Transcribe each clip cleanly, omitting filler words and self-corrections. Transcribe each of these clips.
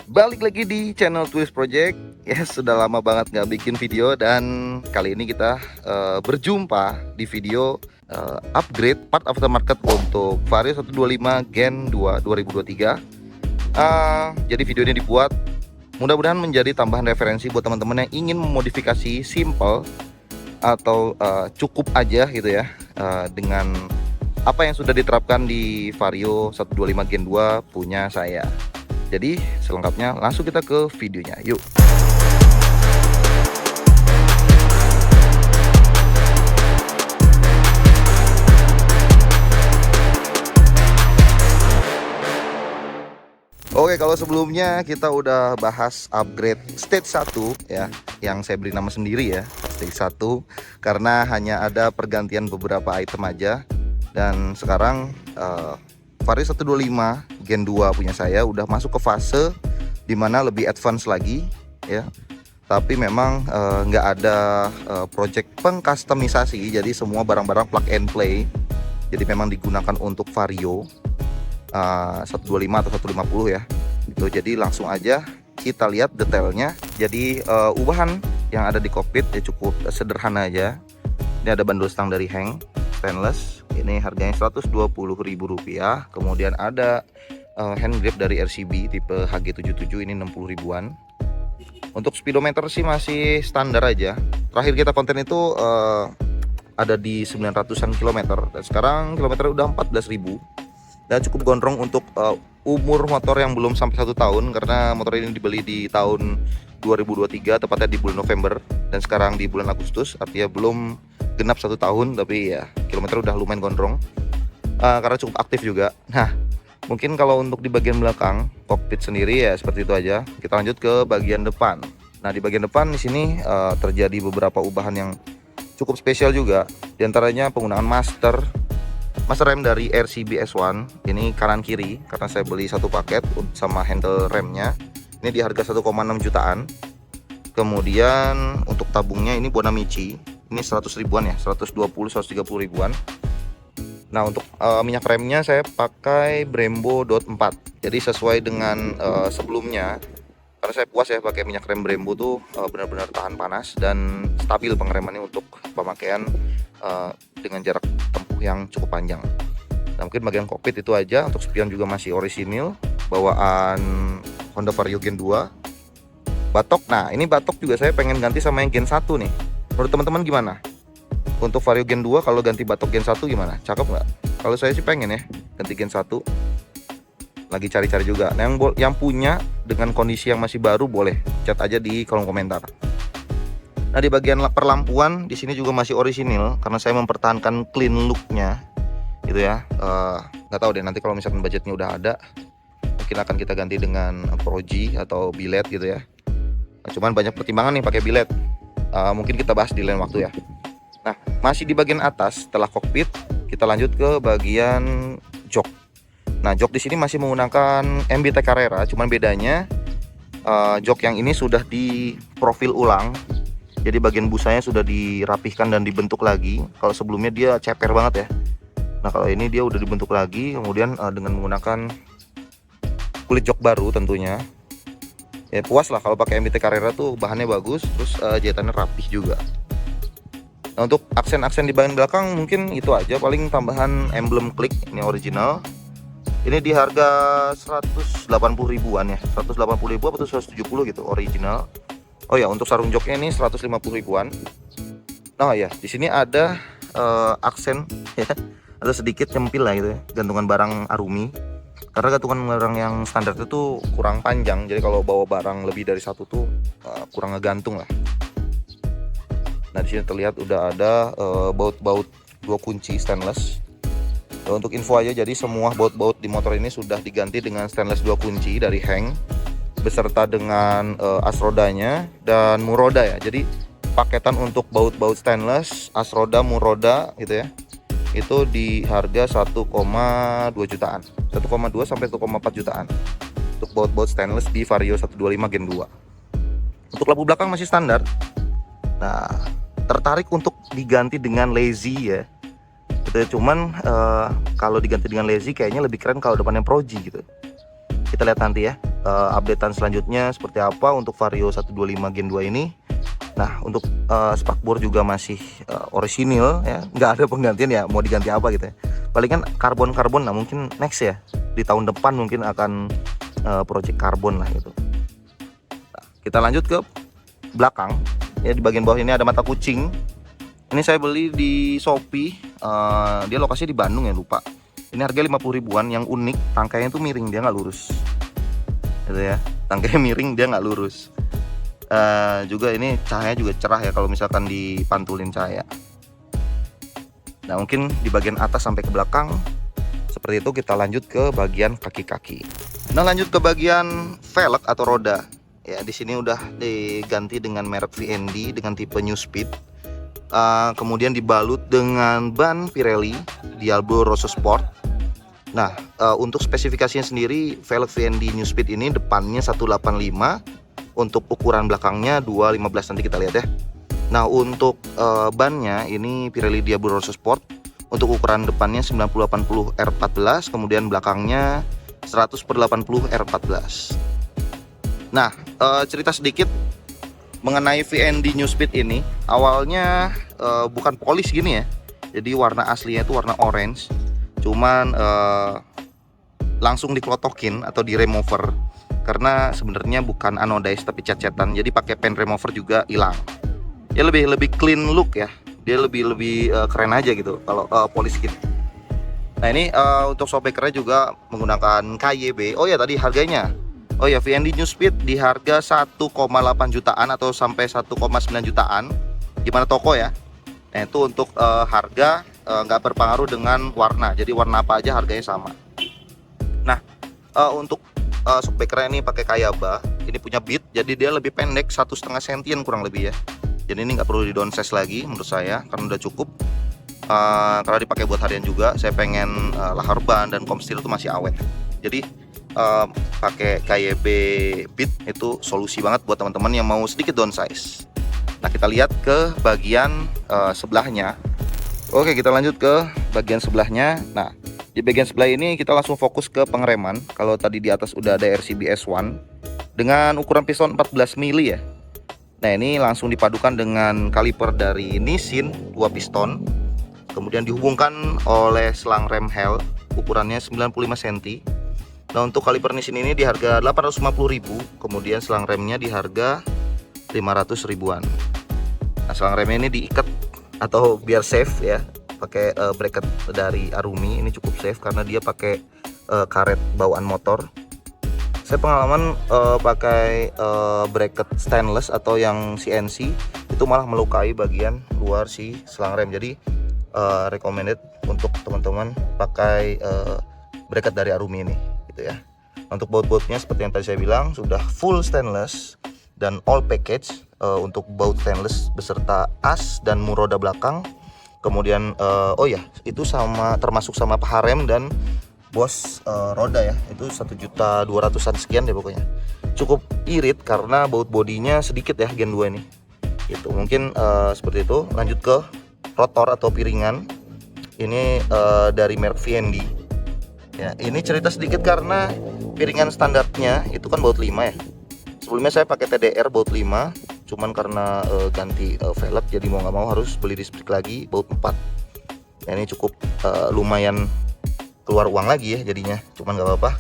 Balik lagi di channel Twist Project. Ya, sudah lama banget nggak bikin video, dan kali ini kita berjumpa di video upgrade part aftermarket untuk Vario 125 Gen 2 2023. Jadi video ini dibuat mudah-mudahan menjadi tambahan referensi buat teman-teman yang ingin memodifikasi simple atau cukup aja gitu ya, dengan apa yang sudah diterapkan di Vario 125 Gen 2 punya saya. Jadi selengkapnya langsung kita ke videonya, yuk. Oke, kalau sebelumnya kita udah bahas upgrade stage 1 ya, yang saya beri nama sendiri ya, stage 1, karena hanya ada pergantian beberapa item aja. Dan sekarang Vario 125 Gen 2 punya saya udah masuk ke fase dimana lebih advance lagi ya. Tapi memang nggak ada project pengkustomisasi, jadi semua barang-barang plug and play. Jadi memang digunakan untuk Vario 125 atau 150 ya. Itu jadi langsung aja kita lihat detailnya. Jadi ubahan yang ada di cockpit ya cukup sederhana aja. Ini ada bandul stang dari Heng stainless. Ini harganya Rp120.000. Kemudian ada hand grip dari RCB tipe HG77, ini 60 ribuan. Untuk speedometer sih masih standar aja. Terakhir kita konten itu ada di 900-an kilometer, dan sekarang kilometer udah 14.000. Dan cukup gondrong untuk umur motor yang belum sampai 1 tahun, karena motor ini dibeli di tahun 2023, tepatnya di bulan November, dan sekarang di bulan Agustus, artinya belum genap 1 tahun, tapi ya kilometer udah lumayan gondrong karena cukup aktif juga. Nah, mungkin kalau untuk di bagian belakang cockpit sendiri ya seperti itu aja. Kita lanjut ke bagian depan. Nah, di bagian depan di sini terjadi beberapa ubahan yang cukup spesial juga. Di antaranya penggunaan master rem dari RCB S1. Ini kanan kiri, karena saya beli satu paket sama handle remnya. Ini di harga 1,6 jutaan. Kemudian untuk tabungnya ini Bonamici. Ini 100 ribuan ya, 120-130 ribuan. Nah, untuk minyak remnya saya pakai Brembo DOT 4. Jadi sesuai dengan sebelumnya, karena saya puas ya pakai minyak rem Brembo tuh benar-benar tahan panas dan stabil pengeremannya untuk pemakaian dengan jarak tempuh yang cukup panjang. Nah, mungkin bagian kokpit itu aja. Untuk spion juga masih orisinil, bawaan Honda Vario Gen 2. Batok, nah ini batok juga saya pengen ganti sama yang Gen 1 nih. Menurut teman-teman gimana? Untuk Vario Gen 2 kalau ganti batok Gen 1 gimana? Cakep nggak? Kalau saya sih pengen ya ganti Gen 1. Lagi cari-cari juga. Nah, yang punya dengan kondisi yang masih baru boleh chat aja di kolom komentar. Nah, di bagian perlampuan di sini juga masih orisinil, karena saya mempertahankan clean looknya gitu ya. Nggak tahu deh, nanti kalau misalkan budgetnya udah ada, mungkin akan kita ganti dengan Proji atau billet gitu ya. Nah, cuman banyak pertimbangan nih pakai billet. Mungkin kita bahas di lain waktu ya. Nah, masih di bagian atas setelah kokpit, kita lanjut ke bagian jok. Nah, jok di sini masih menggunakan MBT Carrera, cuman bedanya jok yang ini sudah di profil ulang. Jadi bagian busanya sudah dirapihkan dan dibentuk lagi. Kalau sebelumnya dia ceper banget ya. Nah, kalau ini dia udah dibentuk lagi, kemudian dengan menggunakan kulit jok baru tentunya. Ya puas lah kalau pakai MBT Carrera tuh, bahannya bagus, terus jahitannya rapih juga. Nah, untuk aksen-aksen di bagian belakang mungkin itu aja, paling tambahan emblem klik ini original. Ini di harga 180 ribuan ya, 180 ribu atau 170 gitu original. Oh ya, untuk sarung joknya ini 150 ribuan. Nah ya, di sini ada aksen ya, ada sedikit nyempil lah gitu ya, gantungan barang Arumi. Karena gantungan barang yang standar itu kurang panjang, jadi kalau bawa barang lebih dari satu tuh kurang ngegantung lah. Nah, di sini terlihat udah ada baut-baut 2 kunci stainless. Dan untuk info aja, jadi semua baut-baut di motor ini sudah diganti dengan stainless 2 kunci dari Heng, beserta dengan as rodanya dan muroda ya. Jadi paketan untuk baut-baut stainless, as roda, muroda gitu ya, itu di harga 1,2 jutaan, 1,2 sampai 1,4 jutaan untuk baut-baut stainless di Vario 125 Gen 2. Untuk lampu belakang masih standar. Nah, tertarik untuk diganti dengan lazy ya gitu. Cuman kalau diganti dengan lazy kayaknya lebih keren kalau depannya Proji gitu. Kita lihat nanti ya. updatean selanjutnya seperti apa untuk Vario 125 Gen 2 ini. Nah, untuk spakbor juga masih orisinil ya, nggak ada penggantian ya, mau diganti apa gitu ya. Palingan karbon, nah mungkin next ya, di tahun depan mungkin akan project karbon lah gitu. Nah, kita lanjut ke belakang ya, di bagian bawah ini ada mata kucing. Ini saya beli di Shopee, dia lokasinya di Bandung ya, lupa. Ini harga 50 ribuan, yang unik tangkainya tuh miring, dia nggak lurus gitu ya, tangkainya miring, dia nggak lurus. Juga ini cahaya juga cerah ya kalau misalkan dipantulin cahaya. Nah, mungkin di bagian atas sampai ke belakang seperti itu. Kita lanjut ke bagian kaki-kaki. Nah, lanjut ke bagian velg atau roda ya. Di sini udah diganti dengan merek VND dengan tipe New Speed. Kemudian dibalut dengan ban Pirelli Diablo Rosso Sport. Nah, untuk spesifikasinya sendiri, velg VND New Speed ini depannya 185, untuk ukuran belakangnya 215, nanti kita lihat ya. Nah, untuk bannya ini Pirelli Diablo Rosso Sport. Untuk ukuran depannya 90/80 R14, kemudian belakangnya 100/80 R14. Nah, cerita sedikit mengenai VND New Speed ini. Awalnya bukan polis gini ya, jadi warna aslinya itu warna orange, cuman langsung diklotokin atau di remover, karena sebenarnya bukan anodize tapi cat-catan, jadi pakai pen remover juga hilang. Ya lebih clean look ya, dia lebih keren aja gitu kalau polis gitu. Nah, ini untuk shockbreakernya juga menggunakan KYB. Oh ya, tadi harganya. Oh ya, VND New Speed di harga 1,8 jutaan atau sampai 1,9 jutaan. Gimana toko ya? Nah, itu untuk harga nggak berpengaruh dengan warna. Jadi warna apa aja harganya sama. Nah, untuk shockbreakernya ini pakai Kayaba. Ini punya bit, jadi dia lebih pendek, 1,5 sentian kurang lebih ya. Jadi ini nggak perlu di downsize lagi menurut saya, karena udah cukup. Karena dipakai buat harian juga, saya pengen lahar ban dan kom steel itu masih awet. Jadi pakai KYB bit itu solusi banget buat teman-teman yang mau sedikit downsize. Nah, kita lihat ke bagian sebelahnya. Oke, kita lanjut ke bagian sebelahnya. Nah, di bagian sebelah ini kita langsung fokus ke pengereman. Kalau tadi di atas udah ada RCB S1 dengan ukuran piston 14 mili ya. Nah, ini langsung dipadukan dengan kaliper dari Nissin 2 piston. Kemudian dihubungkan oleh selang rem Hell ukurannya 95 cm. Nah, untuk kaliper Nissin ini di harga 850.000, kemudian selang remnya di harga 500 ribuan. Nah, selang remnya ini diikat atau biar safe ya, pakai bracket dari Arumi. Ini cukup safe karena dia pakai karet bawaan motor. Saya pengalaman pakai bracket stainless atau yang CNC itu malah melukai bagian luar si selang rem. Jadi recommended untuk teman-teman pakai bracket dari Arumi ini gitu ya. Untuk baut-bautnya seperti yang tadi saya bilang sudah full stainless dan all package, untuk baut stainless beserta as dan mur roda belakang. Kemudian oh ya, itu sama termasuk sama paha rem dan bos roda ya, itu 1.200.000-an sekian deh pokoknya. Cukup irit karena baut bodinya sedikit ya Gen 2 ini gitu. Mungkin seperti itu. Lanjut ke rotor atau piringan. Ini dari merek VND ya. Ini cerita sedikit karena piringan standarnya itu kan baut 5 ya. Sebelumnya saya pakai TDR baut 5, cuman karena ganti velg jadi mau nggak mau harus beli disc brake lagi baut 4. Nah, ini cukup lumayan keluar uang lagi ya jadinya, cuman nggak apa-apa.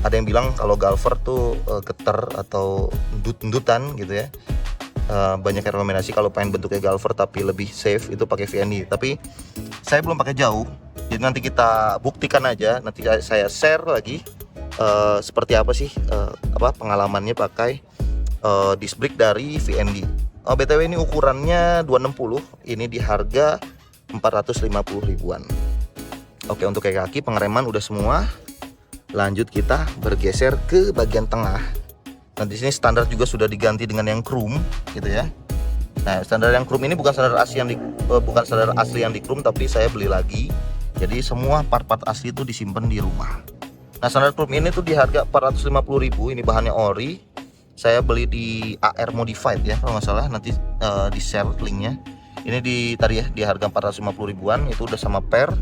Ada yang bilang kalau galver tuh getar atau endut-endutan gitu ya. Banyak rekomendasi kalau pengen bentuknya galver tapi lebih safe itu pakai VND. Tapi saya belum pakai jauh, jadi nanti kita buktikan aja. Nanti saya share lagi seperti apa sih pengalamannya pakai disc brake dari VND. BTW ini ukurannya 260, ini di harga 450 ribuan. Oke, untuk kaki pengereman udah semua. Lanjut kita bergeser ke bagian tengah. Nah, di sini standar juga sudah diganti dengan yang chrome gitu ya. Nah, standar yang chrome ini bukan standar asli yang di chrome, tapi saya beli lagi. Jadi semua part-part asli itu disimpan di rumah. Nah, standar chrome ini tuh di harga 450.000. Ini bahannya ori. Saya beli di AR Modified ya kalau nggak salah. Nanti di share linknya. Ini tadi ya di harga 450 ribuan. Itu udah sama per.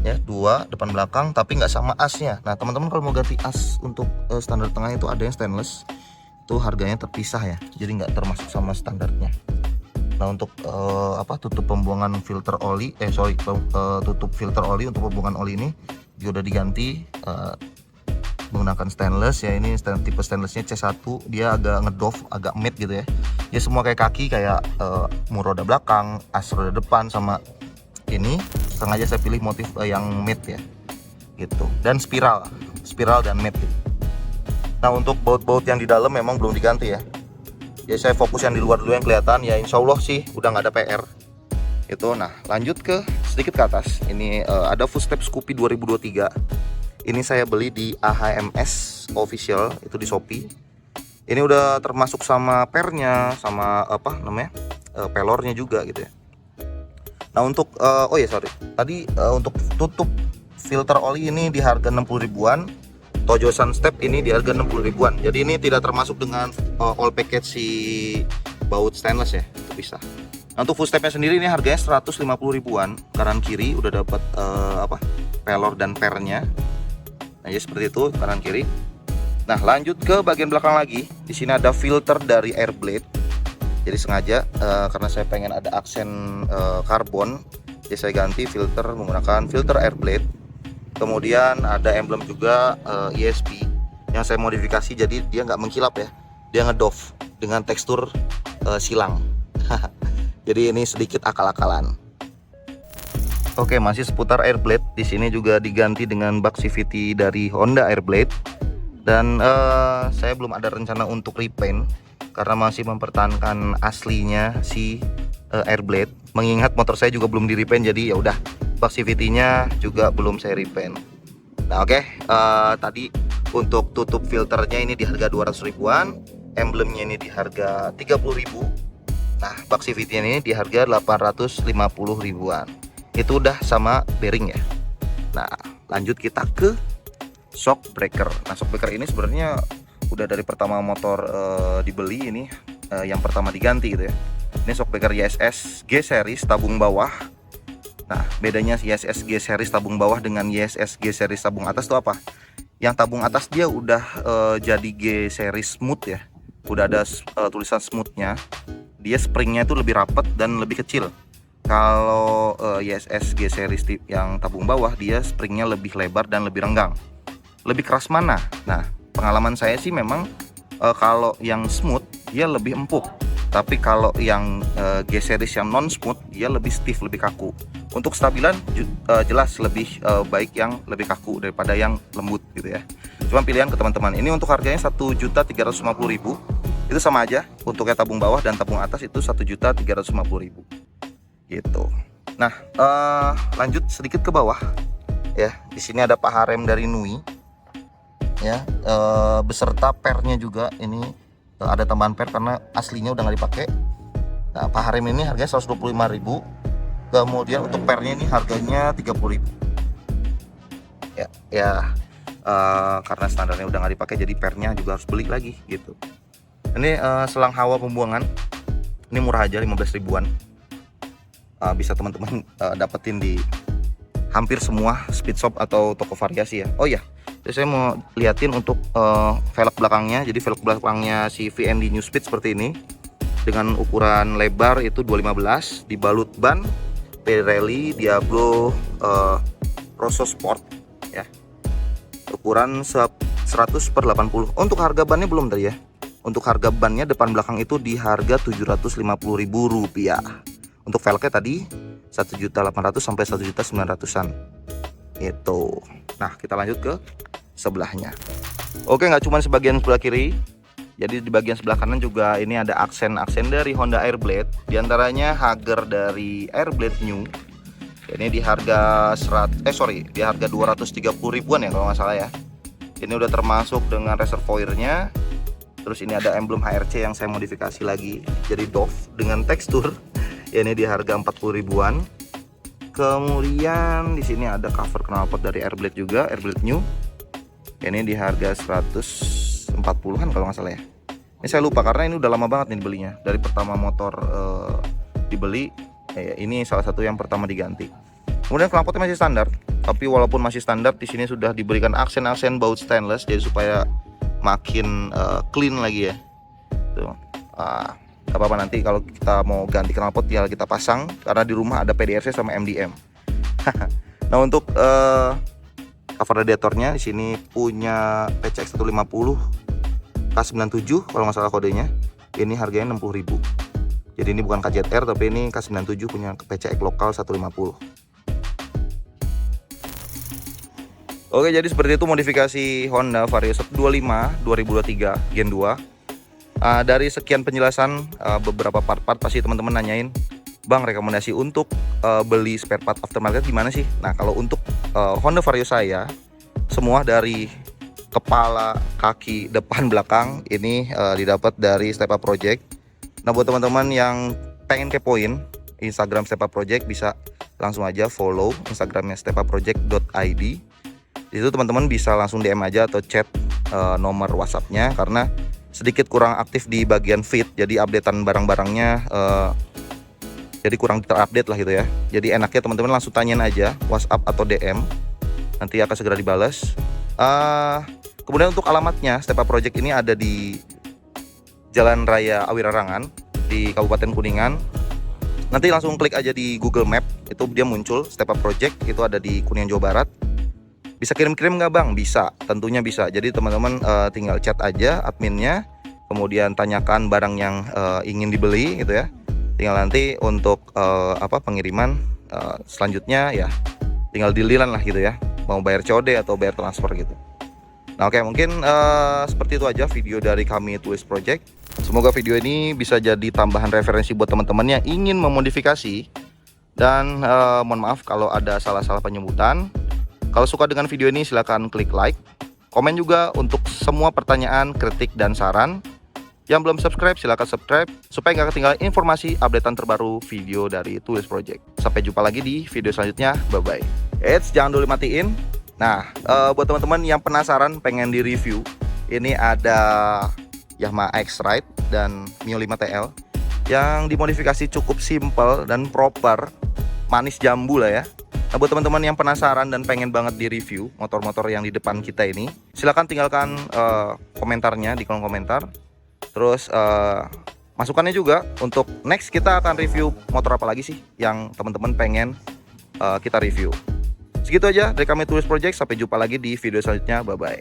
ya, 2 depan belakang tapi nggak sama asnya. Nah teman-teman kalau mau ganti as untuk standar tengah itu ada yang stainless, itu harganya terpisah ya, jadi nggak termasuk sama standarnya. Nah untuk tutup pembuangan filter oli, tutup filter oli untuk pembuangan oli ini dia udah diganti menggunakan stainless ya. Ini tipe stainlessnya C1, dia agak ngedoff, agak matte gitu ya. Ya semua kayak kaki, kayak mur roda belakang, as roda depan, sama ini sengaja saya pilih motif yang matte ya gitu, dan spiral dan matte gitu. Nah untuk baut-baut yang di dalam memang belum diganti ya. Ya saya fokus yang di luar dulu yang kelihatan ya, insya Allah sih udah nggak ada PR itu. Nah lanjut ke sedikit ke atas, ini ada footstep Scoopy 2023. Ini saya beli di AHMS official, itu di Shopee. Ini udah termasuk sama pernya, sama pelornya juga gitu ya. Nah untuk tadi untuk tutup filter oli ini di harga 60 ribuan. Tojosan step ini di harga 60 ribuan. Jadi ini tidak termasuk dengan all package si baut stainless ya, itu bisa. Nah, untuk full stepnya sendiri ini harganya 150 ribuan. Kanan kiri udah dapat pelor dan pernya. Nah, ya seperti itu kanan kiri. Nah, lanjut ke bagian belakang lagi. Di sini ada filter dari air blade. Jadi sengaja karena saya pengen ada aksen karbon, jadi saya ganti filter menggunakan filter air blade. Kemudian ada emblem juga ESP yang saya modifikasi, jadi dia nggak mengkilap ya, dia ngedoff dengan tekstur silang. Jadi ini sedikit akal-akalan. Oke, masih seputar air blade. Di sini juga diganti dengan bak CVT dari Honda air blade. Dan saya belum ada rencana untuk repaint karena masih mempertahankan aslinya si air blade. Mengingat motor saya juga belum di repaint, jadi ya udah, bak CVT-nya juga belum saya repaint. Nah oke, tadi untuk tutup filternya ini di harga 200 ribuan, emblemnya ini di harga 30 ribu. Nah bak CVT-nya ini di harga 850 ribuan. Itu udah sama bearing ya. Nah lanjut kita ke shock breaker. Nah shock breaker ini sebenarnya udah dari pertama motor dibeli ini yang pertama diganti gitu ya. Ini shock breaker YSS G series tabung bawah. Nah bedanya YSS G series tabung bawah dengan YSS G series tabung atas itu apa? Yang tabung atas dia udah jadi G series smooth ya, udah ada tulisan smoothnya. Dia springnya itu lebih rapat dan lebih kecil. Kalau YSS G series yang tabung bawah, dia springnya lebih lebar dan lebih renggang. Lebih keras mana? Nah pengalaman saya sih memang kalau yang smooth dia lebih empuk. Tapi kalau yang G series yang non smooth dia lebih stiff, lebih kaku. Untuk stabilan jelas lebih baik yang lebih kaku daripada yang lembut gitu ya. Cuma pilihan ke teman-teman. Ini untuk harganya 1.350.000. Itu sama aja untuk yang tabung bawah dan tabung atas itu 1.350.000 gitu. Nah lanjut sedikit ke bawah ya. Di sini ada paha rem dari Nui ya, beserta pernya juga. Ini ada tambahan per karena aslinya udah nggak dipakai. Nah paha rem ini harganya 125.000. Kemudian untuk pernya ini harganya 30.000 ya, karena standarnya udah nggak dipakai jadi pernya juga harus beli lagi gitu. Ini selang hawa pembuangan ini murah aja 15 ribuan. Bisa teman-teman dapetin di hampir semua speed shop atau toko variasi ya. Oh ya, jadi saya mau liatin untuk velg belakangnya. Jadi velg belakangnya si VND New Speed seperti ini dengan ukuran lebar itu 215, dibalut ban Pirelli Diablo Rosso Sport ya, ukuran 100/80. Untuk harga bannya belum tadi ya. Untuk harga bannya depan belakang itu di harga Rp750.000. Untuk velgnya tadi 1.800.000 sampai 1.900.000-an itu. Nah kita lanjut ke sebelahnya. Oke, nggak cuma sebagian sebelah kiri, jadi di bagian sebelah kanan juga ini ada aksen-aksen dari Honda Airblade. Di antaranya Hager dari Airblade New. Ini di harga di harga 230 ribuan ya kalau nggak salah ya. Ini udah termasuk dengan reservoirnya. Terus ini ada emblem HRC yang saya modifikasi lagi jadi doff dengan tekstur. Ini di harga 40 ribuan. Kemudian di sini ada cover knalpot dari Airblade juga, Airblade New. Ini di harga 140-an kalau nggak salah ya. Ini saya lupa karena ini udah lama banget nih belinya. Dari pertama motor dibeli, ini salah satu yang pertama diganti. Kemudian knalpotnya masih standar, tapi walaupun masih standar, di sini sudah diberikan aksen-aksen baut stainless, jadi supaya makin clean lagi ya. Tuh. Gak apa-apa, nanti kalau kita mau ganti knalpot tinggal kita pasang, karena di rumah ada PDRC sama MDM. Nah, untuk cover radiatornya di sini punya PCX 150 K97 kalau nggak salah kodenya. Ini harganya 60.000. Jadi ini bukan KZR, tapi ini K97 punya PCX lokal 150. Oke, jadi seperti itu modifikasi Honda Vario 125 2023 Gen 2. Dari sekian penjelasan beberapa part-part pasti teman-teman nanyain, Bang, rekomendasi untuk beli spare part aftermarket gimana sih? Nah, kalau untuk Honda Vario saya, semua dari kepala, kaki, depan, belakang ini didapat dari Step Up Project. Nah, buat teman-teman yang pengen kepoin Instagram Step Up Project, bisa langsung aja follow Instagramnya stepupproject.id. Di situ teman-teman bisa langsung DM aja atau chat nomor WhatsAppnya, karena sedikit kurang aktif di bagian feed, jadi updatean barang-barangnya jadi kurang terupdate lah gitu ya. Jadi enaknya teman-teman langsung tanyain aja WhatsApp atau DM, nanti akan segera dibalas. Kemudian untuk alamatnya, Step Up Project ini ada di Jalan Raya Awirarangan di Kabupaten Kuningan. Nanti langsung klik aja di Google Map, itu dia muncul Step Up Project, itu ada di Kuningan, Jawa Barat. Bisa kirim-kirim nggak Bang? Bisa, tentunya bisa. Jadi teman-teman tinggal chat aja adminnya, kemudian tanyakan barang yang ingin dibeli gitu ya. Tinggal nanti untuk pengiriman selanjutnya ya tinggal dililan lah gitu ya, mau bayar COD atau bayar transfer gitu. Nah, oke, mungkin seperti itu aja video dari kami Tulis Project. Semoga video ini bisa jadi tambahan referensi buat teman-teman yang ingin memodifikasi. Dan mohon maaf kalau ada salah-salah penyebutan. Kalau suka dengan video ini silahkan klik like, komen juga untuk semua pertanyaan, kritik, dan saran. Yang belum subscribe silahkan subscribe supaya nggak ketinggalan informasi updatean terbaru video dari Tulis Project. Sampai jumpa lagi di video selanjutnya, bye bye. Jangan dulu matiin. Nah, buat teman-teman yang penasaran pengen di review, ini ada Yamaha X-Ride dan Mio 5 TL yang dimodifikasi cukup simple dan proper, manis jambu lah ya. Nah, buat teman-teman yang penasaran dan pengen banget di review motor-motor yang di depan kita ini, silahkan tinggalkan komentarnya di kolom komentar. Terus masukannya juga untuk next kita akan review motor apa lagi sih yang teman-teman pengen kita review. Segitu aja dari kami Tulis Project, sampai jumpa lagi di video selanjutnya, bye bye.